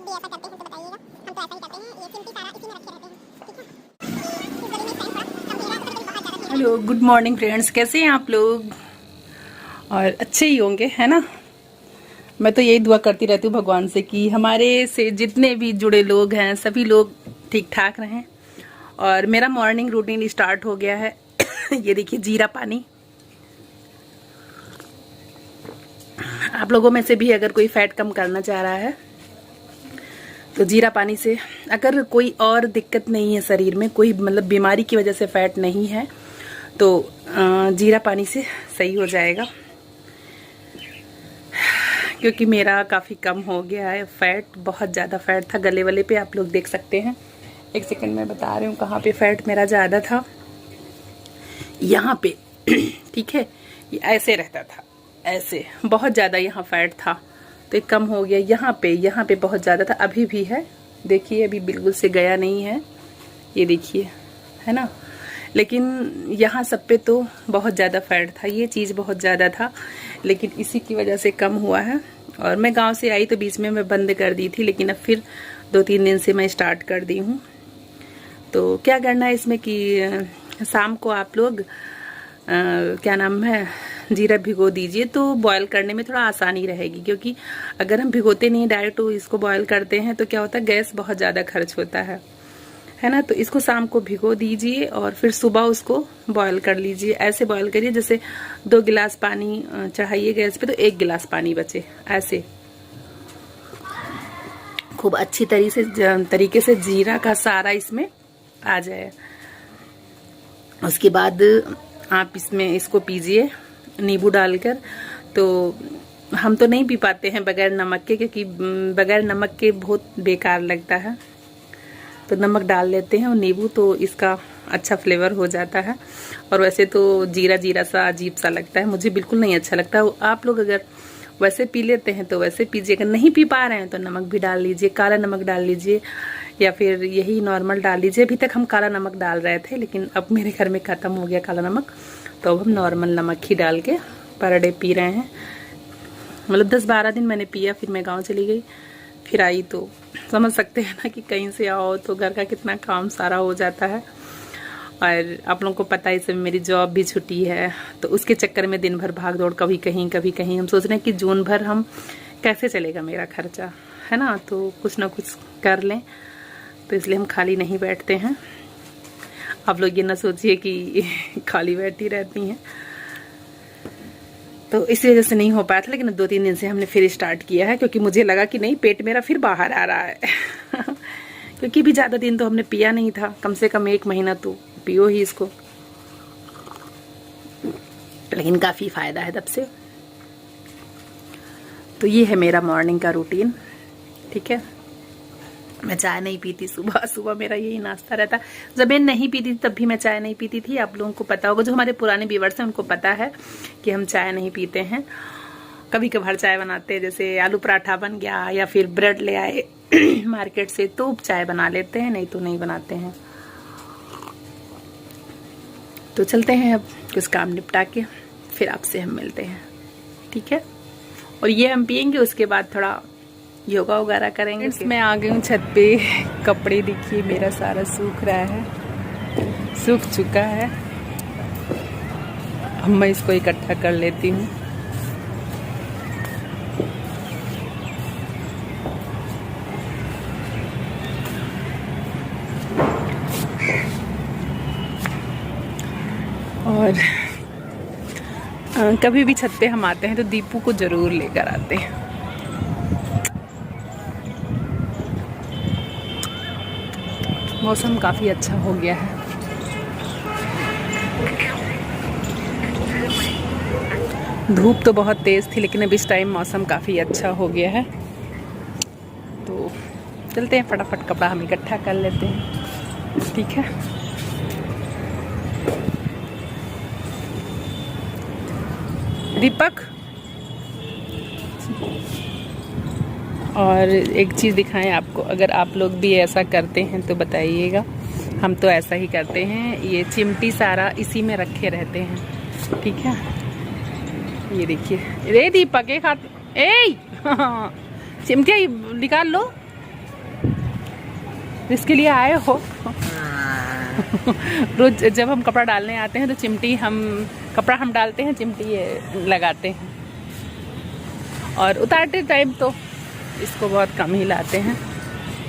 लोग भी ऐसा करते हैं तो बताइएगा। हम तो ऐसा ही करते हैं, ये चिमटी सारा इसी में रखे रहते हैं। हेलो, गुड मॉर्निंग फ्रेंड्स, कैसे हैं आप लोग? और अच्छे ही होंगे, है ना? मैं तो यही दुआ करती रहती हूँ भगवान से कि हमारे से जितने भी जुड़े लोग हैं सभी लोग ठीक ठाक रहें। और मेरा मॉर्निंग रूटीन स्टार्ट हो गया है। ये देखिए, जीरा पानी। आप लोगों में से भी अगर कोई फैट कम करना चाह रहा है तो जीरा पानी से, अगर कोई और दिक्कत नहीं है शरीर में, कोई मतलब बीमारी की वजह से फैट नहीं है, तो जीरा पानी से सही हो जाएगा। क्योंकि मेरा काफ़ी कम हो गया है फैट, बहुत ज़्यादा फैट था गले वाले पे, आप लोग देख सकते हैं। एक सेकंड में बता रही हूँ कहाँ पे फैट मेरा ज़्यादा था। यहाँ पे ठीक है, ये ऐसे रहता था, ऐसे बहुत ज़्यादा यहाँ फैट था, तो एक कम हो गया। यहाँ पे बहुत ज़्यादा था, अभी भी है, देखिए अभी बिल्कुल से गया नहीं है, ये देखिए, है ना। लेकिन यहाँ सब पे तो बहुत ज़्यादा फैट था, ये चीज़ बहुत ज़्यादा था, लेकिन इसी की वजह से कम हुआ है। और मैं गांव से आई तो बीच में मैं बंद कर दी थी, लेकिन अब फिर 2-3 दिन से मैं स्टार्ट कर दी हूँ। तो क्या करना है इसमें कि शाम को आप लोग क्या नाम है, जीरा भिगो दीजिए, तो बॉयल करने में थोड़ा आसानी रहेगी। क्योंकि अगर हम भिगोते नहीं, डायरेक्ट इसको बॉयल करते हैं, तो क्या होता है, गैस बहुत ज़्यादा खर्च होता है ना। तो इसको शाम को भिगो दीजिए और फिर सुबह उसको बॉयल कर लीजिए। ऐसे बॉयल करिए जैसे 2 गिलास पानी चढ़ाइए गैस पे तो 1 गिलास पानी बचे, ऐसे खूब अच्छी तरीके से जीरा का सारा इसमें आ जाए। उसके बाद आप इसको पीजिए नींबू डालकर। तो हम तो नहीं पी पाते हैं बगैर नमक के, क्योंकि बगैर नमक के बहुत बेकार लगता है, तो नमक डाल लेते हैं और नींबू, तो इसका अच्छा फ्लेवर हो जाता है। और वैसे तो जीरा सा अजीब सा लगता है, मुझे बिल्कुल नहीं अच्छा लगता। आप लोग अगर वैसे पी लेते हैं तो वैसे पीजिए, अगर नहीं पी पा रहे हैं तो नमक भी डाल लीजिए, काला नमक डाल लीजिए, या फिर यही नॉर्मल डाल लीजिए। अभी तक हम काला नमक डाल रहे थे, लेकिन अब मेरे घर में ख़त्म हो गया काला नमक, तो अब हम नॉर्मल नमक ही डाल के पर डे पी रहे हैं। मतलब 10-12 दिन मैंने पिया, फिर मैं गाँव चली गई, फिर आई, तो समझ सकते हैं ना कि कहीं से आओ तो घर का कितना काम सारा हो जाता है। और आप लोगों को पता है, इस समय मेरी जॉब भी छुट्टी है, तो उसके चक्कर में दिन भर भाग दौड़, कभी कहीं। हम सोच रहे हैं कि जून भर हम कैसे चलेगा मेरा खर्चा, है ना, तो कुछ ना कुछ कर लें, तो इसलिए हम खाली नहीं बैठते हैं। आप लोग ये ना सोचिए कि खाली बैठी रहती हैं, तो इस वजह से नहीं हो पाया था। लेकिन 2-3 दिन से हमने फिर स्टार्ट किया है, क्योंकि मुझे लगा कि नहीं, पेट मेरा फिर बाहर आ रहा है। क्योंकि भी ज़्यादा दिन तो हमने पिया नहीं था, कम से कम 1 महीना तो पियो ही इसको, लेकिन काफ़ी फ़ायदा है तब से। तो ये है मेरा मॉर्निंग का रूटीन, ठीक है। मैं चाय नहीं पीती, सुबह मेरा यही नाश्ता रहता। जब मैं नहीं पीती तब भी मैं चाय नहीं पीती थी, आप लोगों को पता होगा, जो हमारे पुराने व्यूअर्स हैं उनको पता है कि हम चाय नहीं पीते हैं। कभी कभार चाय बनाते हैं, जैसे आलू पराठा बन गया या फिर ब्रेड ले आए मार्केट से, तो चाय बना लेते हैं, नहीं तो नहीं बनाते हैं। तो चलते हैं, अब कुछ काम निपटा के फिर आपसे हम मिलते हैं, ठीक है। और ये हम पियेंगे, उसके बाद थोड़ा योगा वगैरह करेंगे। मैं आ गई हूँ छत पे, कपड़े देखिए मेरा सारा सूख रहा है, सूख चुका है। अब मैं इसको इकट्ठा कर लेती हूँ। और कभी भी छत पे हम आते हैं तो दीपू को जरूर लेकर आते हैं। मौसम काफ़ी अच्छा हो गया है, धूप तो बहुत तेज़ थी, लेकिन अब इस टाइम मौसम काफ़ी अच्छा हो गया है। तो चलते हैं, फटाफट कपड़ा हम इकट्ठा कर लेते हैं, ठीक है। दीपक, और एक चीज़ दिखाएं आपको, अगर आप लोग भी ऐसा करते हैं तो बताइएगा। हम तो ऐसा ही करते हैं, ये चिमटी सारा इसी में रखे रहते हैं, ठीक है। ये देखिए, रे दीपक एक हाथ, ए चिमटी निकाल लो, इसके लिए आए हो। रोज जब हम कपड़ा डालने आते हैं तो चिमटी कपड़ा हम डालते हैं, चिमटी ये लगाते हैं, और उतारते टाइम तो इसको बहुत कम ही लाते हैं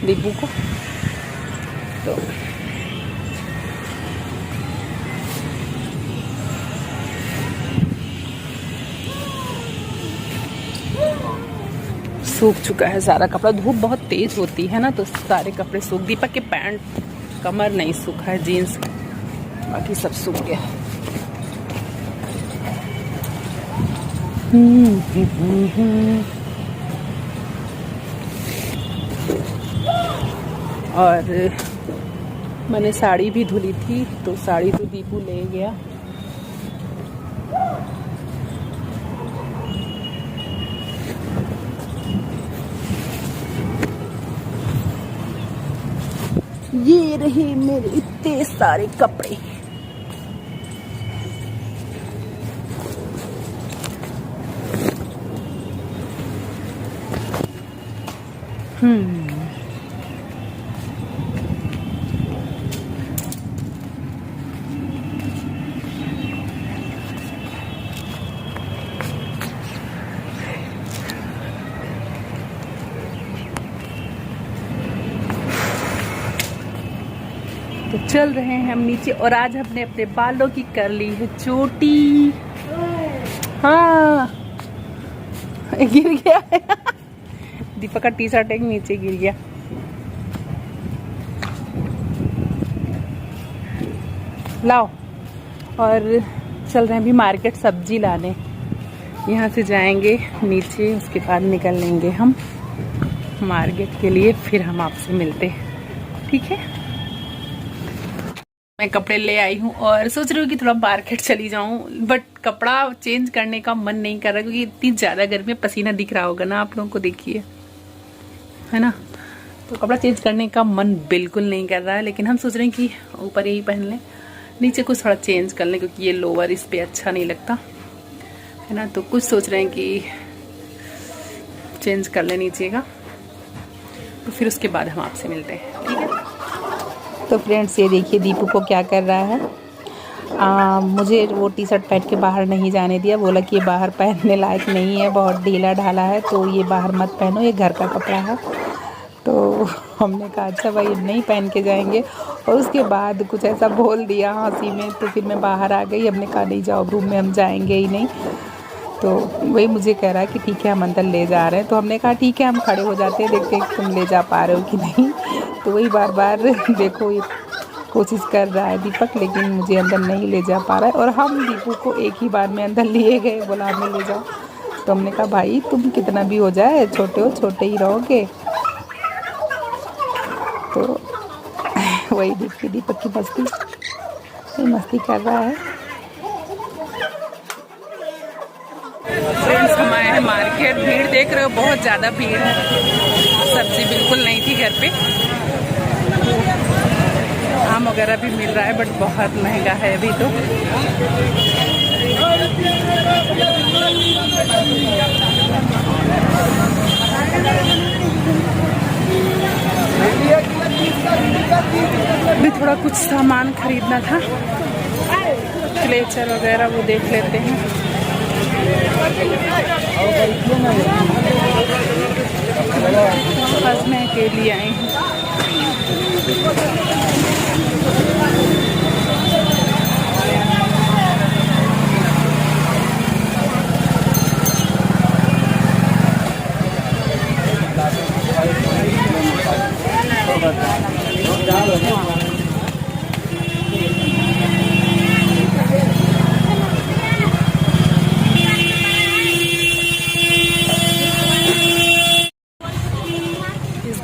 दीपू को। तो सूख चुका है सारा कपड़ा, धूप बहुत तेज होती है ना तो सारे कपड़े सूख। दीपक के पैंट कमर नहीं सूखा है, जीन्स बाकी सब सूख गया। और मैंने साड़ी भी धुली थी तो साड़ी तो दीपू ले गया। ये रहे मेरे इतने सारे कपड़े। तो चल रहे हैं हम नीचे, और आज हमने अपने बालों की कर ली है चोटी। हाँ गिर गया है। दीपक का टी शर्ट एक नीचे गिर गया। लाओ, और चल रहे हैं अभी मार्केट सब्जी लाने। यहाँ से जाएंगे नीचे, उसके बाद निकल लेंगे हम मार्केट के लिए, फिर हम आपसे मिलते हैं, ठीक है। मैं कपड़े ले आई हूँ और सोच रही हूँ कि थोड़ा मार्केट चली जाऊँ, बट कपड़ा चेंज करने का मन नहीं कर रहा क्योंकि इतनी ज़्यादा गर्मी में पसीना दिख रहा होगा ना आप लोगों को, देखिए, है ना। तो कपड़ा चेंज करने का मन बिल्कुल नहीं कर रहा है, लेकिन हम सोच रहे हैं कि ऊपर यही पहन लें, नीचे कुछ थोड़ा चेंज कर लें क्योंकि ये लोअर इस पर अच्छा नहीं लगता, है ना। तो कुछ सोच रहे हैं कि चेंज कर लें नीचे का, तो फिर उसके बाद हम आपसे मिलते हैं, ठीक है। तो फ्रेंड्स ये देखिए दीपू को क्या कर रहा है। मुझे वो टी शर्ट पहन के बाहर नहीं जाने दिया, बोला कि ये बाहर पहनने लायक नहीं है, बहुत ढीला ढाला है, तो ये बाहर मत पहनो, ये घर का कपड़ा है। तो हमने कहा अच्छा भाई नहीं पहन के जाएंगे, और उसके बाद कुछ ऐसा बोल दिया हंसी में, तो फिर मैं बाहर आ गई। हमने कहा नहीं जाओ रूम में, हम जाएंगे ही नहीं। तो वही मुझे कह रहा है कि ठीक है हम अंदर ले जा रहे हैं, तो हमने कहा ठीक है हम खड़े हो जाते हैं, देखते हैं तुम ले जा पा रहे हो कि नहीं। तो वही बार बार देखो ये कोशिश कर रहा है दीपक, लेकिन मुझे अंदर नहीं ले जा पा रहा है। और हम दीपू को एक ही बार में अंदर लिए गए, बोला हमें ले जाओ। तो हमने कहा भाई तुम कितना भी हो जाए, छोटे हो छोटे ही रहोगे। तो वही देखिए दीपक की मस्ती कर रहा है। फ्रेंड्स हम आए हैं मार्केट, भीड़ देख रहे हो, बहुत ज़्यादा भीड़ है। सब्जी बिल्कुल नहीं थी घर पे, आम वगैरह भी मिल रहा है बट बहुत महंगा है अभी तो। भी थोड़ा कुछ सामान खरीदना था, क्लेचर वगैरह वो देख लेते हैं। हंसने के लिए आई हूँ।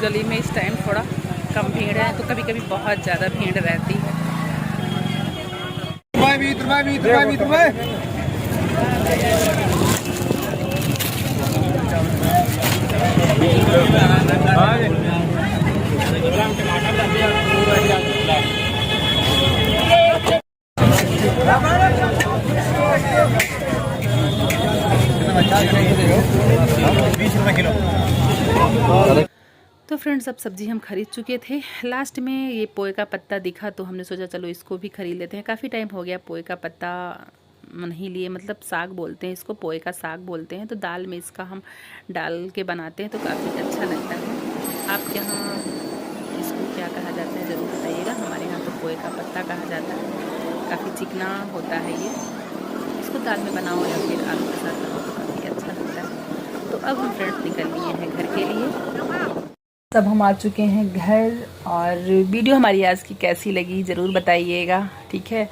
गली में इस टाइम थोड़ा कम भीड़ है, तो कभी कभी बहुत ज़्यादा भीड़ रहती है। तो फ्रेंड्स अब सब्ज़ी हम खरीद चुके थे। लास्ट में ये पोए का पत्ता दिखा तो हमने सोचा चलो इसको भी खरीद लेते हैं। काफ़ी टाइम हो गया पोए का पत्ता नहीं लिए, मतलब साग बोलते हैं इसको, पोए का साग बोलते हैं। तो दाल में इसका हम डाल के बनाते हैं तो काफ़ी अच्छा लगता है। आपके यहाँ इसको क्या कहा जाता है ज़रूर बताइएगा। हमारे यहाँ तो पोए का पत्ता कहा जाता है। काफ़ी चिकना होता है ये। इसको दाल में बनाओ या फिर आलू के साथ बनाओ तो काफ़ी अच्छा लगता है। तो अब हम फ्रेंड्स निकल लिए हैं घर के लिए। सब हम आ चुके हैं घर, और वीडियो हमारी आज की कैसी लगी ज़रूर बताइएगा, ठीक है।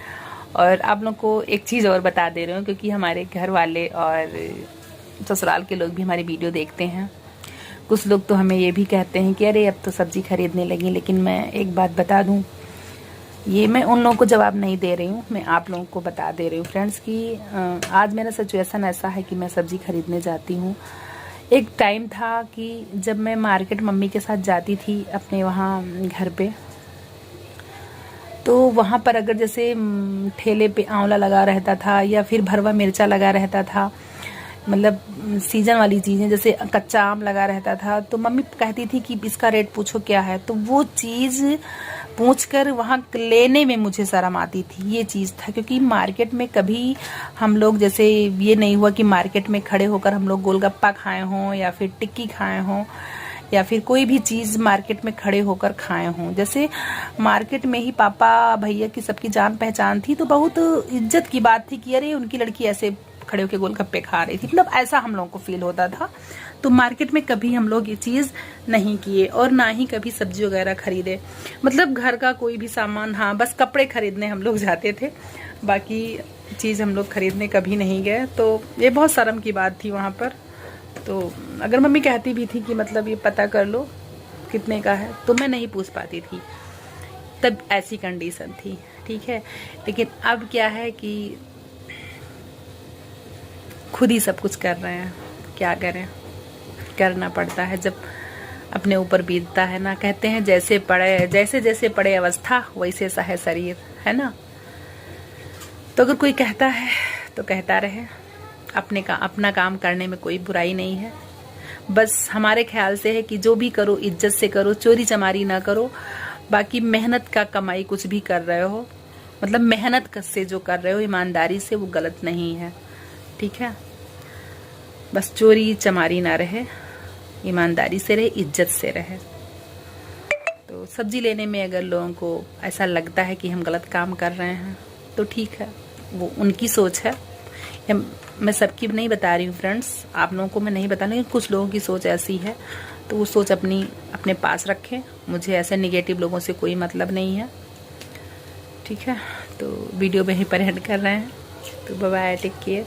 और आप लोग को एक चीज़ और बता दे रही हूँ, क्योंकि हमारे घर वाले और ससुराल के लोग भी हमारी वीडियो देखते हैं। कुछ लोग तो हमें ये भी कहते हैं कि अरे अब तो सब्ज़ी खरीदने लगी। लेकिन मैं एक बात बता दूँ, ये मैं उन लोगों को जवाब नहीं दे रही हूँ, मैं आप लोगों को बता दे रही हूँ फ्रेंड्स कि आज मेरा सिचुएशन ऐसा है कि मैं सब्ज़ी खरीदने जाती हूँ। एक टाइम था कि जब मैं मार्केट मम्मी के साथ जाती थी अपने वहाँ घर पे, तो वहाँ पर अगर जैसे ठेले पे आंवला लगा रहता था या फिर भरवा मिर्चा लगा रहता था, मतलब सीजन वाली चीज़ें, जैसे कच्चा आम लगा रहता था, तो मम्मी कहती थी कि इसका रेट पूछो क्या है। तो वो चीज़ पूछकर वहाँ लेने में मुझे शर्म आती थी। ये चीज़ था, क्योंकि मार्केट में कभी हम लोग जैसे ये नहीं हुआ कि मार्केट में खड़े होकर हम लोग गोलगप्पा खाए हों या फिर टिक्की खाए हों या फिर कोई भी चीज़ मार्केट में खड़े होकर खाए हों। जैसे मार्केट में ही पापा भैया की सबकी जान पहचान थी, तो बहुत इज्जत की बात थी कि अरे उनकी लड़की ऐसे खड़े होकर गोलगप्पे खा रही थी, मतलब ऐसा हम लोगों को फील होता था। तो मार्केट में कभी हम लोग ये चीज़ नहीं किए, और ना ही कभी सब्जी वगैरह खरीदे। मतलब घर का कोई भी सामान, हाँ बस कपड़े खरीदने हम लोग जाते थे, बाकी चीज़ हम लोग खरीदने कभी नहीं गए। तो ये बहुत शर्म की बात थी वहाँ पर। तो अगर मम्मी कहती भी थी कि मतलब ये पता कर लो कितने का है, तो मैं नहीं पूछ पाती थी, तब ऐसी कंडीशन थी, ठीक है। लेकिन अब क्या है कि खुद ही सब कुछ कर रहे हैं, क्या करें, करना पड़ता है जब अपने ऊपर बीतता है ना। कहते हैं जैसे जैसे पड़े अवस्था वैसे सा है शरीर, है ना। तो अगर कोई कहता है तो कहता रहे, अपना काम करने में कोई बुराई नहीं है। बस हमारे ख्याल से है कि जो भी करो इज्जत से करो, चोरी चमारी ना करो। बाकी मेहनत का कमाई कुछ भी कर रहे हो, मतलब मेहनत से जो कर रहे हो ईमानदारी से, वो गलत नहीं है, ठीक है। बस चोरी चमारी ना रहे, ईमानदारी से रहे, इज्जत से रहे। तो सब्जी लेने में अगर लोगों को ऐसा लगता है कि हम गलत काम कर रहे हैं तो ठीक है, वो उनकी सोच है। मैं सबकी नहीं बता रही हूँ फ्रेंड्स, आप लोगों को मैं नहीं बता रही हूँ। कुछ लोगों की सोच ऐसी है, तो वो सोच अपने पास रखें। मुझे ऐसे निगेटिव लोगों से कोई मतलब नहीं है, ठीक है। तो वीडियो में ही पर एंड कर रहे हैं। तो बाय बाय, टेक केयर।